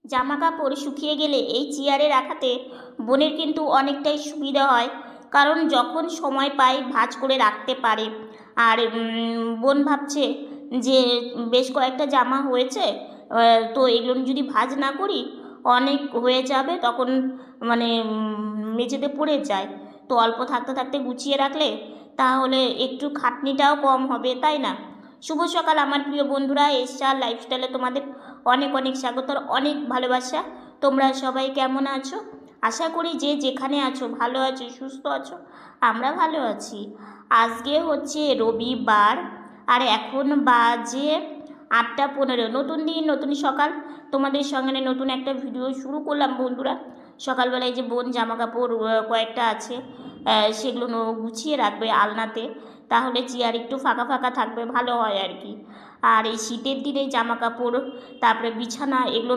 জামা কাপড় শুকিয়ে গেলে এই চেয়ারে রাখাতে বোনের কিন্তু অনেকটাই সুবিধা হয়, কারণ যখন সময় পায় ভাঁজ করে রাখতে পারে। আর বোন ভাবছে যে বেশ কয়েকটা জামা হয়েছে, তো এগুলো যদি ভাঁজ না করি অনেক হয়ে যাবে, তখন মানে মেঝেতে পড়ে যায়। তো অল্প থাকতে থাকতে গুছিয়ে রাখলে তাহলে একটু খাটনিটাও কম হবে, তাই না? শুভ সকাল আমার প্রিয় বন্ধুরা, এসআর লাইফস্টাইলে তোমাদের অনেক অনেক স্বাগত, অনেক ভালোবাসা। তোমরা সবাই কেমন আছো? আশা করি যে যেখানে আছো ভালো আছো, সুস্থ আছো। আমরা ভালো আছি। আজকে হচ্ছে রবিবার, আর এখন বাজে 8টা 15। নতুন দিন, নতুন সকাল, তোমাদের সঙ্গে নতুন একটা ভিডিও শুরু করলাম বন্ধুরা। সকালবেলায় যে বোন জামা কাপড় কয়েকটা আছে, সেগুলো গুছিয়ে রাখবে আলনাতে, তাহলে চেয়ার একটু ফাঁকা ফাঁকা থাকবে, ভালো হয় আর কি। আর এই শীতের দিনে জামা কাপড়, তারপরে বিছানা, এগুলো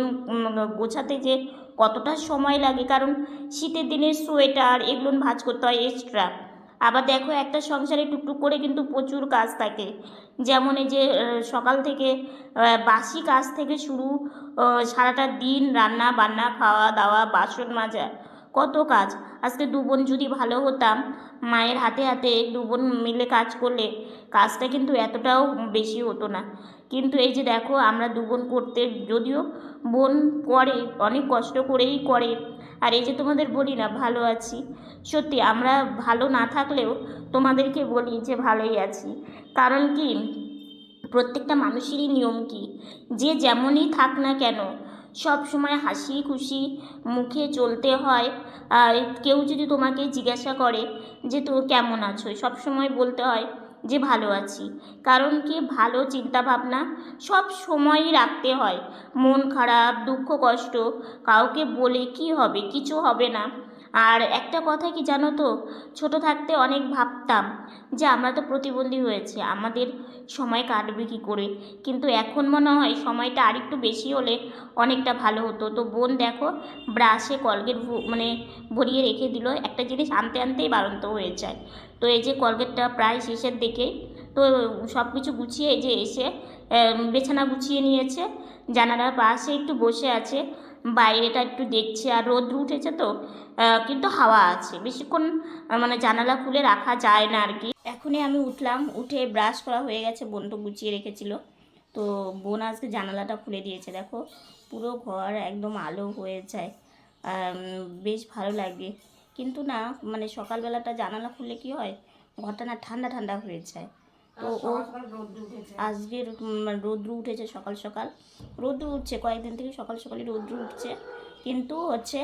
গোছাতে যে কতটা সময় লাগে, কারণ শীতের দিনে সোয়েটার এগুলো ভাঁজ করতে হয় এক্সট্রা। আবার দেখো, একটা সংসারে টুকটুক করে কিন্তু প্রচুর কাজ থাকে, যেমন এই যে সকাল থেকে বাসি কাজ থেকে শুরু, সারাটা দিন রান্না বান্না, খাওয়া দাওয়া, বাসন মাজা, কত কাজ। আজকে দু বোন যদি ভালো হতাম, মায়ের হাতে হাতে দু বোন মিলে কাজ করলে কাজটা কিন্তু এতটাও বেশি হতো না। কিন্তু এই যে দেখো, আমরা দু বোন করতে, যদিও বোন করে অনেক কষ্ট করেই করে। আর এই যে তোমাদের বলি না ভালো আছি, সত্যি আমরা ভালো না থাকলেও তোমাদেরকে বলি যে ভালোই আছি। কারণ কি, প্রত্যেকটা মানুষেরই নিয়ম কি, যে যেমনই থাক না কেন সব সময় হাসি খুশি মুখে চলতে হয়। কেউ যদি তোমাকে জিজ্ঞাসা করে যে তো কেমন আছো, সব সময় বলতে হয় যে ভালো আছি। কারণ কি, ভালো চিন্তা ভাবনা সব সময়ই রাখতে হয়। মন খারাপ, দুঃখ কষ্ট কাউকে বলে কি হবে, কিছু হবে না। আর একটা কথা কি জানো তো, ছোট থাকতে অনেক ভাবতাম যে আমরা তো প্রতিবন্ধী হয়েছে, আমাদের সময় কাটবে কী করে। কিন্তু এখন মনে হয় সময়টা আরেকটু বেশি হলে অনেকটা ভালো হতো। তো বোন দেখো, ব্রাশে কলগেট মানে ভরিয়ে রেখে দিল, একটা জিনিস আনতে আনতেই বাড়ন্ত হয়ে যায়। তো এই যে কলগেটটা প্রায় শেষের দিকে, তো সব কিছু গুছিয়ে এই যে এসে বিছানা গুছিয়ে নিয়েছে, জানালার পাশে একটু বসে আছে, বাইরেটা একটু দেখছে। আর রোদ্র উঠেছে তো, কিন্তু হাওয়া আছে, বেশিক্ষণ মানে জানালা খুলে রাখা যায় না আর কি। এখনই আমি উঠলাম, উঠে ব্রাশ করা হয়ে গেছে, বোন তো গুছিয়ে রেখেছিল। তো বোন আজকে জানালাটা খুলে দিয়েছে, দেখো পুরো ঘর একদম আলো হয়ে যায়, বেশ ভালো লাগে। কিন্তু না, মানে সকালবেলাটা জানালা খুললে কি হয়, ঘরটা না ঠান্ডা ঠান্ডা হয়ে যায়। তো ও আজকে রৌদ্র উঠেছে, সকাল সকাল রৌদ্র উঠছে, কয়েকদিন থেকে সকাল সকালই রৌদ্র উঠছে, কিন্তু হচ্ছে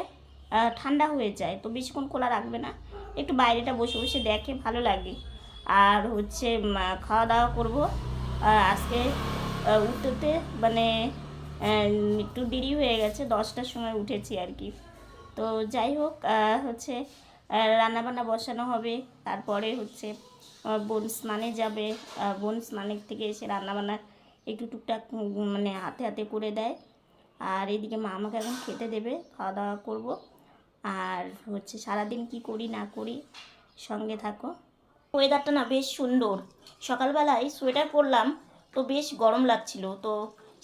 ঠান্ডা হয়ে যায়। তো বেশিক্ষণ খোলা রাখবে না, একটু বাইরেটা বসে বসে দেখে ভালো লাগে। আর হচ্ছে খাওয়া দাওয়া করবো আজকে। উঠতে মানে একটু দেরি হয়ে গেছে, 10টার সময় উঠেছি আর কি। তো যাই হোক, হচ্ছে রান্নাবান্না বসানো হবে, তারপরে হচ্ছে বোন স্নানে যাবে। বোন স্নানের থেকে এসে রান্নাবান্না একটু টুকটাক মানে হাতে হাতে করে দেয়। আর এদিকে মা আমাকে এখন খেতে দেবে, খাওয়া দাওয়া করব। আর হচ্ছে সারাদিন কি করি না করি, সঙ্গে থাকো। ওয়েদারটা না বেশ সুন্দর, সকালবেলায় সোয়েটার পরলাম, তো বেশ গরম লাগছিল, তো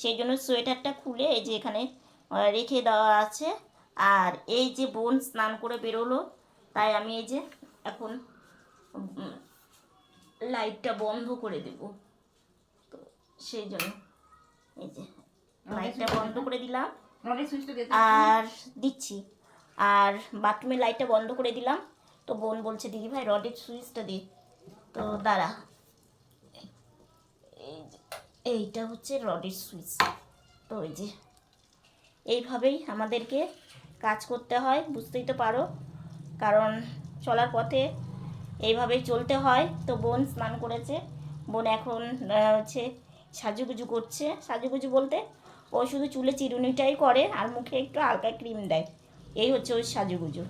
সেই জন্য সোয়েটারটা খুলে এই যে এখানে রেখে দেওয়া আছে। আর এই যে বোন স্নান করে বেরোলো, তাই আমি এই যে এখন লাইটটা বন্ধ করে দেব, তো সেই জন্য এই যে লাইটটা বন্ধ করে দিলাম আর দিচ্ছি। আর বাথরুমের লাইটটা বন্ধ করে দিলাম। তো বোন বলছে দিদি ভাই রডের সুইচটা দে, তো দাঁড়া, এইটা হচ্ছে রডের সুইচ। তো ওই যে এইভাবেই আমাদেরকে কাজ করতে হয়, বুঝতেই তো পারো, কারণ চলার পথে এইভাবেই চলতে হয়। তো বোন স্নান করেছে, বোন এখন হচ্ছে সাজুগুজু করছে। সাজুগুজু বলতে ও শুধু চুলে চিরুনিটাই করে আর মুখে একটু হালকা ক্রিম দেয়, এই হচ্ছে ওর সাজুগুজু।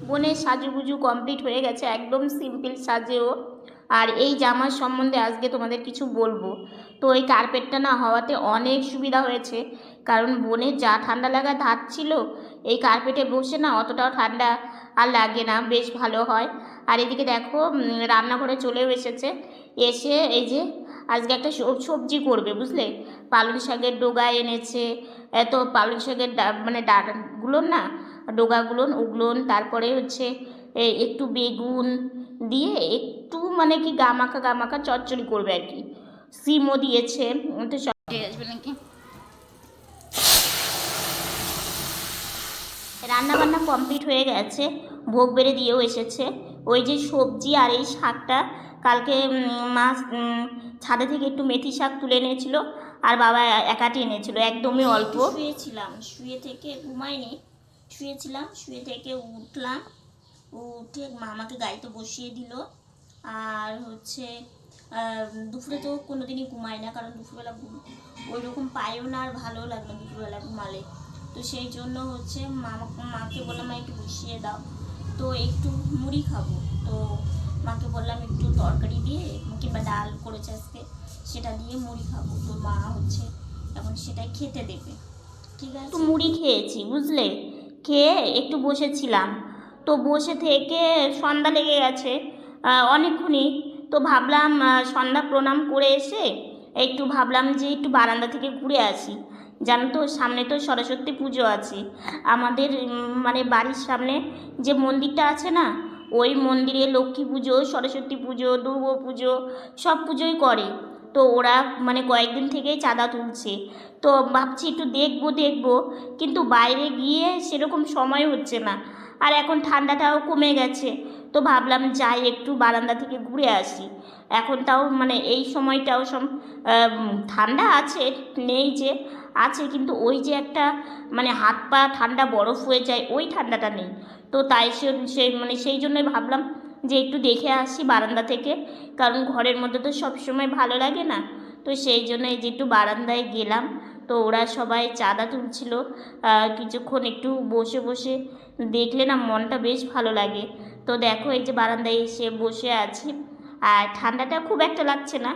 বোনের সাজুগুজু কমপ্লিট হয়ে গেছে, একদম সিম্পল সাজেও। আর এই জামার সম্বন্ধে আজকে তোমাদের কিছু বলবো। তো এই কার্পেটটা না হওয়াতে অনেক সুবিধা হয়েছে, কারণ বোনের যা ঠান্ডা লাগা ধার ছিল, এই কার্পেটে বসে না অতটাও ঠান্ডা আর লাগে না, বেশ ভালো হয়। আর এদিকে দেখো রান্নাঘরে চলেও এসেছে, এসে এই যে আজকে একটা সবজি করবে, বুঝলে? পালং শাকের ডগা এনেছে, এত পালং শাকের মানে ডাঁটাগুলো না, ডগাগুলো ওগুলো, তারপরে হচ্ছে একটু বেগুন দিয়ে একটু মানে কি গামাখা গামাখা চচ্চড়ি করবে আর কি। সিমও দিয়েছে, তো সব ঠিক আসবে নাকি। রান্নাবান্না কমপ্লিট হয়ে গেছে, ভোগ বেড়ে দিয়েও এসেছে। ওই যে সবজি আর এই শাকটা, কালকে মা ছাদে থেকে একটু মেথি শাক তুলে এনেছিল, আর বাবা একাটি এনেছিল, একদমই অল্প। শুয়েছিলাম, শুয়ে থেকে ঘুমাইনি, শুয়েছিলাম, শুয়ে থেকে উঠলাম, উঠে মা আমাকে গাড়িতে বসিয়ে দিল। আর হচ্ছে দুপুরে তো কোনো দিনই ঘুমাই না, কারণ দুপুরবেলা ওই রকম পায়ও না, আর ভালোও লাগে না দুপুরবেলা ঘুমালে। তো সেই জন্য হচ্ছে মাকে বললাম মা একটু বসিয়ে দাও, তো একটু মুড়ি খাবো। তো মাকে বললাম একটু তরকারি দিয়ে কিংবা ডাল করেছে আজকে, সেটা দিয়ে মুড়ি খাবো। তো মা হচ্ছে এখন সেটাই খেতে দেবে, ঠিক আছে। তো মুড়ি খেয়েছি, বুঝলে, খেয়ে একটু বসেছিলাম। তো বসে থেকে সন্ধ্যা লেগে গেছে অনেকক্ষণই। তো ভাবলাম সন্ধ্যা প্রণাম করে এসে একটু ভাবলাম যে একটু বারান্দা থেকে ঘুরে আসি। জানো তো সামনে তো সরস্বতী পুজো আছে আমাদের, মানে বাড়ির সামনে যে মন্দিরটা আছে না, ওই মন্দিরে লক্ষ্মী পুজো, সরস্বতী পুজো, দুর্গা পুজো, সব পুজোই করে। তো ওরা মানে কয়েকদিন থেকেই চাঁদা তুলছে। তো ভাবছি একটু দেখবো, কিন্তু বাইরে গিয়ে সেরকম সময় হচ্ছে না। আর এখন ঠান্ডাটাও কমে গেছে, তো ভাবলাম যাই একটু বারান্দা থেকে ঘুরে আসি। এখন তাও মানে এই সময়টাও ঠান্ডা আছে, নেই যে আছে, কিন্তু ওই যে একটা মানে হাত পা ঠান্ডা বরফ হয়ে যায়, ওই ঠান্ডাটা নেই। তো তাই সেই জন্যই ভাবলাম যে একটু দেখে আসি বারান্দা থেকে, কারণ ঘরের মধ্যে তো সবসময় ভালো লাগে না। তো সেই জন্য এই যে একটু বারান্দায় গেলাম। তো ওরা সবাই চাঁদা তুলছিল, কিছুক্ষণ একটু বসে বসে দেখলে না মনটা বেশ ভালো লাগে। তো দেখো এই যে বারান্দায় এসে বসে আছি, আর ঠান্ডাটা খুব একটা লাগছে না,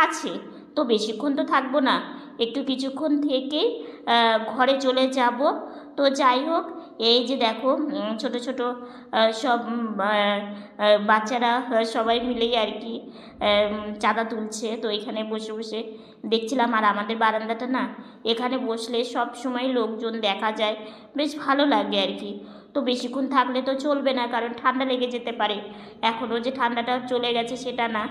আছে। তো বেশিক্ষণ তো থাকবো না, একটু কিছুক্ষণ থেকে ঘরে চলে যাব। তো যাই হোক, এই যে দেখো ছোট ছোট সব বাচ্চারা সবাই মিলেই আর কি চাঁদা তুলছে। তো এখানে বসে বসে দেখছিলাম, আর আমাদের বারান্দাটা না, এখানে বসলে সব সময় লোকজন দেখা যায়, বেশ ভালো লাগে আর কি। তো বেশিক্ষণ থাকলে তো চলবে না, কারণ ঠান্ডা লেগে যেতে পারে। এখনও যে ঠান্ডাটা চলে গেছে সেটা না,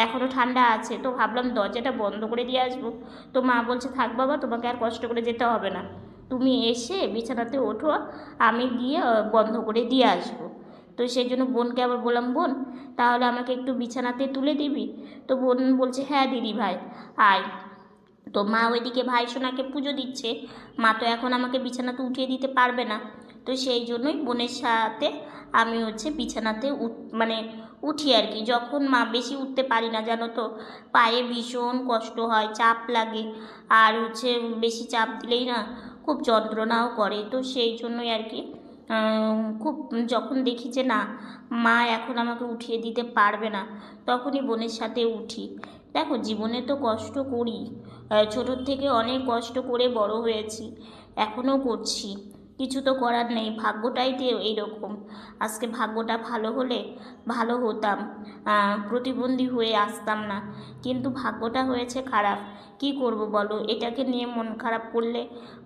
এখনও ঠান্ডা আছে। তো ভাবলাম দরজাটা বন্ধ করে দিয়ে আসবো। তো মা বলছে থাক বাবা, তোমাকে আর কষ্ট করে যেতে হবে না, তুমি এসে বিছানাতে ওঠো, আমি গিয়ে বন্ধ করে দিয়ে আসবো। তো সেই জন্য বোনকে আবার বললাম, বোন তাহলে আমাকে একটু বিছানাতে তুলে দিবি? তো বোন বলছে হ্যাঁ দিদি ভাই আয়। তো মা ওইদিকে ভাই সোনাকে পুজো দিচ্ছে, মা তো এখন আমাকে বিছানাতে উঠিয়ে দিতে পারবে না। তো সেই জন্যই বোনের সাথে আমি হচ্ছে বিছানাতে মানে উঠি আর কি। যখন মা বেশি উঠতে পারি না, জানো তো পায়ে ভীষণ কষ্ট হয়, চাপ লাগে, আর হচ্ছে বেশি চাপ দিলেই না খুব যন্ত্রণাও করে। তো সেই জন্যই আর কি খুব যখন দেখি যে না মা এখন আমাকে উঠিয়ে দিতে পারবে না, তখনই বোনের সাথে উঠি। দেখো জীবনে তো কষ্ট করি, ছোটোর থেকে অনেক কষ্ট করে বড় হয়েছি, এখনও করছি, কিছু তো করার নেই, ভাগ্যটাই তো এইরকম। আজকে ভাগ্যটা ভালো হলে ভালো হতাম, প্রতিবন্ধী হয়ে আসতাম না, কিন্তু ভাগ্যটা হয়েছে খারাপ। কি করব বলো, এটাকে নিয়ে মন খারাপ করলে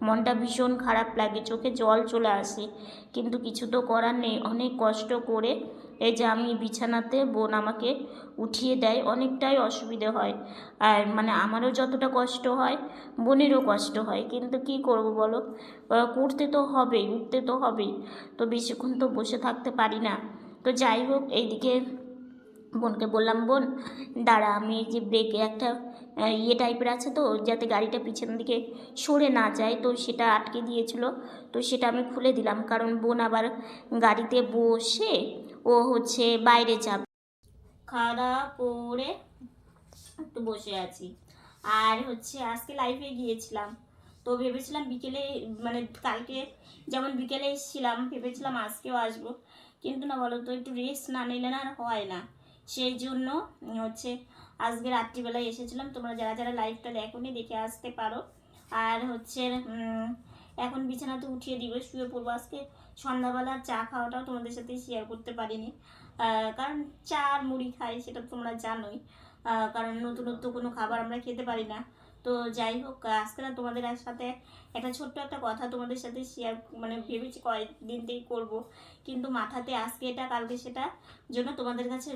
মনটা ভীষণ খারাপ লাগে, চোখে জল চলে আসে, কিন্তু কিছু তো করার নেই। অনেক কষ্ট করে এই যে আমি বিছানাতে বোন আমাকে উঠিয়ে দেয়, অনেকটাই অসুবিধে হয়। আর মানে আমারও যতটা কষ্ট হয় বোনেরও কষ্ট হয়, কিন্তু কি করব বলো, করতে তো হবেই, উঠতে তো হবেই। তো বেশিক্ষণ তো বসে থাকতে পারি না। তো যাই হোক, এইদিকে বোনকে বললাম, বোন দাঁড়া, আমি এই যে ব্রেকে একটা ইয়ে টাইপের আছে, তো যাতে গাড়িটা পিছনের দিকে সরে না যায়, তো সেটা আটকে দিয়েছিল, তো সেটা আমি খুলে দিলাম, কারণ বোন আবার গাড়িতে বসে ও হচ্ছে বাইরে যাবে। খাওয়া দাওয়া করে একটু বসে আছি। আর হচ্ছে আজকে লাইভে গিয়েছিলাম, তো ভেবেছিলাম বিকেলে, মানে কালকে যেমন বিকেলে এসেছিলাম, ভেবেছিলাম আজকেও আসবো, কিন্তু না বলো তো একটু রেস্ট না নিলে না আর হয় না। সেই জন্য হচ্ছে আজকে রাত্রিবেলায় এসেছিলাম। তোমরা যারা যারা লাইভটা দেখোনি দেখে আসতে পারো। আর হচ্ছে এখন বিছানাতে উঠিয়ে দিবে, শুয়ে পড়বো। আজকে সন্ধ্যাবেলার চা খাওয়াটাও তোমাদের সাথে শেয়ার করতে পারিনি, কারণ চা আর মুড়ি খাই সেটা তোমরা জানোই। কারণ নতুনত্ব কোনো খাবার আমরা খেতে পারি না। তো যাই হোক, আজকে না তোমাদের সাথে একটা ছোট্ট একটা কথা তোমাদের সাথে শেয়ার মানে ভেবেছি কয়েকদিন থেকেই করবো, কিন্তু মাথাতে আজকে এটা কালকে সেটা জন্য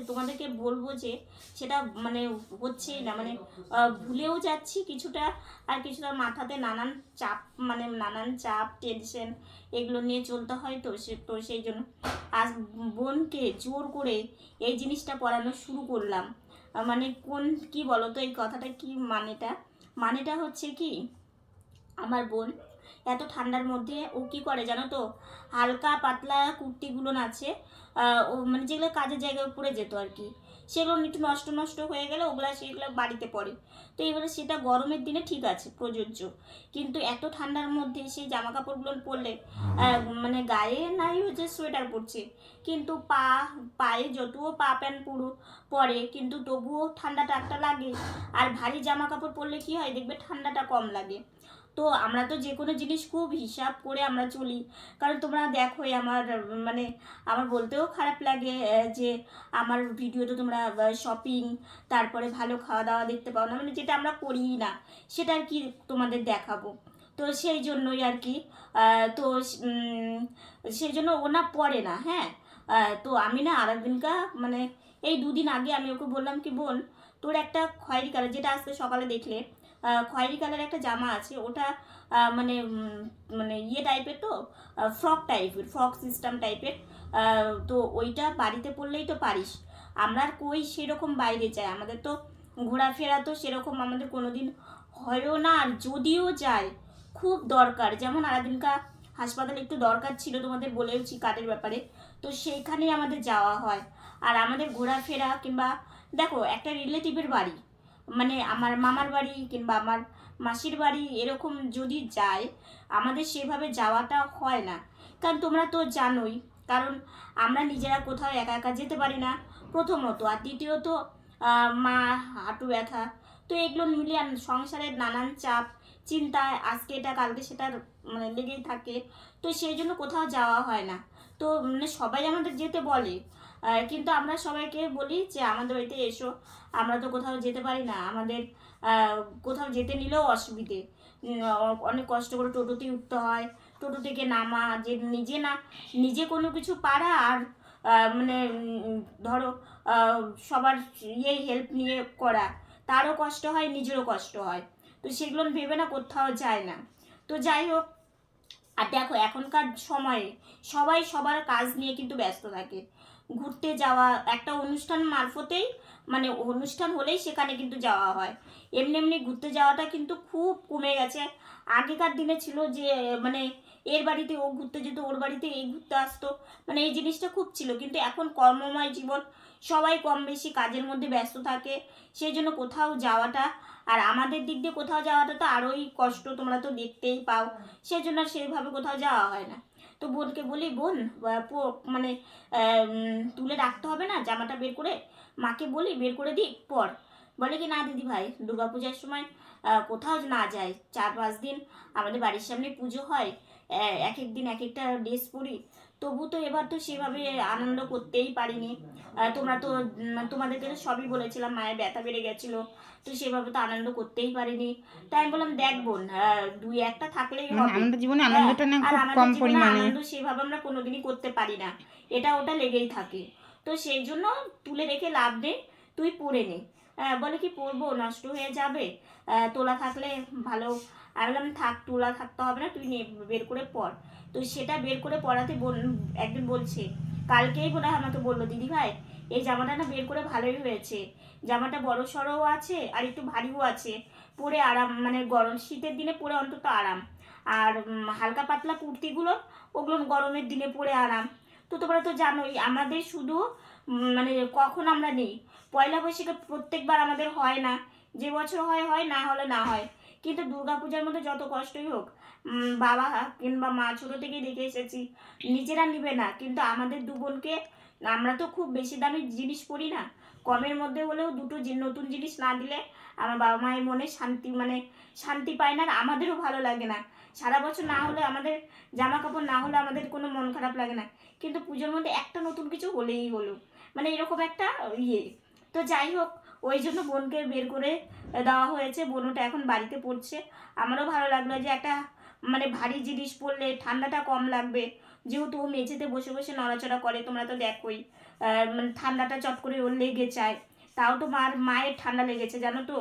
তোমাদেরকে বলবো যে সেটা মানে হচ্ছেই না, মানে ভুলেও যাচ্ছি কিছুটা, আর কিছুটা মাথাতে নানান চাপ টেনশন এগুলো নিয়ে চলতে হয়। তো সেই জন্য আজ বোনকে জোর করে এই জিনিসটা পড়ানো শুরু করলাম। মানে কি বলো তো এই কথাটা কি মানেটা হচ্ছে কি, আমার বোন এত ঠান্ডার মধ্যে ও কি করে জানো তো, হালকা পাতলা কুর্তিগুলো আছে, ও মানে যেগুলো কাজের জায়গায় পরে যেত আর কি, সেগুলো একটু নষ্ট নষ্ট হয়ে গেলে সেগুলো বাড়িতে পড়ে। তো এবারে সেটা গরমের দিনে ঠিক আছে প্রযোজ্য, কিন্তু এত ঠান্ডার মধ্যে সেই জামা কাপড়গুলো পরলে মানে গায়ে নাই হচ্ছে সোয়েটার পরছে, কিন্তু পায়ে যতও পা প্যান্ট পরে কিন্তু তবুও ঠান্ডাটা একটা লাগে। আর ভারী জামা কাপড় পরলে কি হয় দেখবে ঠান্ডাটা কম লাগে। তো আমরা তো যে কোনো জিনিস খুব হিসাব করে আমরা চলি, কারণ তোমরা দেখোই মানে আমার বলতেও খারাপ লাগে যে আমার ভিডিওতে তোমরা শপিং তারপরে ভালো খাওয়া দাওয়া দেখতে পাও না, মানে যেটা আমরা করিই না সেটা আর কি তোমাদের দেখাবো। তো সেই জন্যই আর কি তো সেই জন্য ওনা পড়ে না। হ্যাঁ, তো আমি না আর একদিনকা মানে এই দুদিন আগে আমি ওকে বললাম কি বোন, তোর একটা খয়েরি কালার, যেটা আজকে সকালে দেখলে খয়েরি কালার একটা জামা আছে, ওটা মানে মানে ইয়ে টাইপের, তো ফ্রক সিস্টেম টাইপের, তো ওইটা বাড়িতে পরলেই তো পারিস। আমরা আর কই সেরকম বাইরে যাই, আমাদের তো ঘোরাফেরা তো সেরকম আমাদের কোনো দিন হয়ও না, আর যদিও যায় খুব দরকার, যেমন আরেকদিনকা হাসপাতালে একটু দরকার ছিল, তোমাদের বলেওছি কার্ডের ব্যাপারে, তো সেইখানেই আমাদের যাওয়া হয়। আর আমাদের ঘোরাফেরা কিংবা দেখো একটা রিলেটিভের বাড়ি, মানে আমার মামার বাড়ি কিংবা আমার মাসির বাড়ি এরকম যদি যায়, আমাদের সেভাবে যাওয়াটা হয় না, কারণ তোমরা তো জানোই, কারণ আমরা নিজেরা কোথাও একা একা যেতে পারি না প্রথমত, আর দ্বিতীয়ত মা হাঁটু ব্যথা, তো এগুলো মিলিয়ে সংসারের নানান চাপ চিন্তায় আজকে এটা কালকে সেটা মানে লেগেই থাকে, তো সেই জন্য কোথাও যাওয়া হয় না। তো মানে সবাই আমাদের যেতে বলে, কিন্তু আমরা সবাইকে বলি যে আমাদের বাড়িতে এসো, আমরা তো কোথাও যেতে পারি না, আমাদের কোথাও যেতে নিলেও অসুবিধে, অনেক কষ্ট করে টোটোতেই উঠতে হয়, টোটো থেকে নামা, যে নিজে কোনো কিছু পারা, আর মানে ধরো সবার হেল্প নিয়ে করা, তারও কষ্ট হয় নিজেরও কষ্ট হয়, তো সেগুলো ভেবে না কোথাও যায় না। তো যাই হোক, আর দেখো এখনকার সময়ে সবাই সবার কাজ নিয়ে কিন্তু ব্যস্ত থাকে, ঘুরতে যাওয়া একটা অনুষ্ঠান মারফতেই, মানে অনুষ্ঠান হলেই সেখানে কিন্তু যাওয়া হয়, এমনি এমনি ঘুরতে যাওয়াটা কিন্তু খুব কমে গেছে। আগেকার দিনে ছিল যে মানে এর বাড়িতে ও ঘুরতে যেত, ওর বাড়িতে এই ঘুরতে আসতো, মানে এই জিনিসটা খুব ছিল, কিন্তু এখন কর্মময় জীবন, সবাই কম বেশি কাজের মধ্যে ব্যস্ত থাকে, সেই জন্য কোথাও যাওয়াটা, আর আমাদের দিক দিয়ে কোথাও যাওয়াটা তো আরোই কষ্ট, তোমরা তো দেখতেই পাও, সেই জন্য সেইভাবে কোথাও যাওয়া হয় না। তো বোনকে বলি বোন মানে তুলে রাখতে হবে না জামাটা বের করে, মাকে বলি বের করে দিই পর, বলে কি না দিদি ভাই দুর্গাপূজার সময় কোথাও না যায়, 4-5 দিন আমাদের বাড়ির সামনে পুজো হয়, এক এক দিন এক একটা ড্রেস পরি, তবু তো এবার তো সেভাবে আনন্দ করতেই পারিনি। তোমরা তো তোমাদেরকে তো সবই বলেছিলাম, মায়ের ব্যথা বেড়ে গেছিলো, তো সেভাবে তো আনন্দ করতেই পারিনি। তাই আমি বললাম দেখ বোন, 2-1টা থাকলেই হবে, আমাদের জীবনে আনন্দটা না আর খুব আমাদের কম জীবনে পরিমাণে। আনন্দ সেভাবে আমরা কোনোদিনই করতে পারি না, এটা ওটা লেগেই থাকে, তো সেই জন্য তুলে রেখে লাভ নেই, তুই পরে নে। বলে কি পরবো, নষ্ট হয়ে যাবে, তোলা থাকলে ভালো। আমি বললাম থাক, তোলা থাকতে হবে না, তুই নে বের করে পর। তো সেটা বের করে পরাতে একদিন বলছে, কালকেই বোধ হয় আমাকে বললো দিদি ভাই এই জামাটা না বের করে ভালোই হয়েছে, জামাটা বড় সড়ও আছে আর একটু ভারীও আছে, পরে আরাম, মানে গরম শীতের দিনে পরে অন্তত আরাম, আর হালকা পাতলা কুর্তিগুলো ওগুলো গরমের দিনে পরে আরাম। তো তোমরা তো জানোই আমাদের শুধু মানে কখন আমরা নেই, পয়লা বৈশাখে প্রত্যেকবার আমাদের হয় না, যে বছর হয় হয়, না হলে না হয়, কিন্তু দুর্গাপূজার মধ্যে যত কষ্টই হোক বাবা কিংবা মা ছোটো থেকেই দেখে এসেছি নিজেরা নিবে না, কিন্তু আমাদের দু বোনকে, আমরা তো খুব বেশি দামি জিনিস পরি না, কমের মধ্যে হলেও দুটো নতুন জিনিস না দিলে আমার বাবা মায়ের মনে শান্তি, মানে শান্তি পায় না, আর আমাদেরও ভালো লাগে না, সারা বছর না হলে আমাদের জামা কাপড় না হলে আমাদের কোনো মন খারাপ লাগে না, কিন্তু পুজোর মধ্যে একটা নতুন কিছু হলেই হলো, মানে এরকম একটা ইয়ে। তো যাই হোক, ওই জন্য বোনকে বের করে দেওয়া হয়েছে। বোনটা এখন বাড়িতে পড়ছে। আমারও ভালো লাগলো যে একটা মানে ভারী জিনিস পরলে ঠান্ডাটা কম লাগবে, যেহেতু ও মেঝেতে বসে বসে নড়াচড়া করে, তোমরা তো দেখোই। মানে ঠান্ডাটা চট করে ওর লেগে যায়। তাও তো মায়ের ঠান্ডা লেগেছে জানো তো,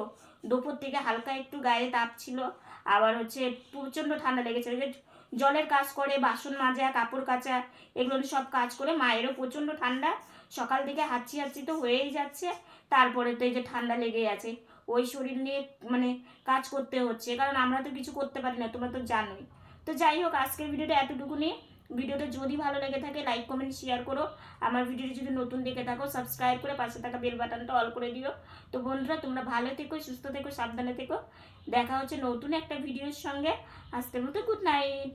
দুপুর থেকে হালকা একটু গায়ে তাপ ছিল, আবার হচ্ছে প্রচণ্ড ঠান্ডা লেগেছে। ওই যে জলের কাজ করে, বাসন মাজা, কাপড় কাচা, এগুলো সব কাজ করে মায়েরও প্রচণ্ড ঠান্ডা। সকাল থেকে হাঁচি হাঁচি তো হয়েই যাচ্ছে, তারপরে তো এই যে ঠান্ডা লেগেই আছে। ওই শরীর নিয়ে মানে কাজ করতে হচ্ছে, কারণ আমরা তো কিছু করতে পারি না, তোমরা তো জানোই। তো যাই হোক, আজকের ভিডিওটা এতটুকুনি। ভিডিওটা যদি ভালো লেগে থাকে লাইক কমেন্ট শেয়ার করো। আমার ভিডিওটি যদি নতুন দেখে থাকো সাবস্ক্রাইব করে পাশে থাকা বেল বাটনটা অল করে দিও। তো বন্ধুরা, তোমরা ভালো থেকো, সুস্থ থেকো, সাবধানে থেকো। দেখা হচ্ছে নতুন একটা ভিডিওর সঙ্গে। আজকের মতো গুড নাইট।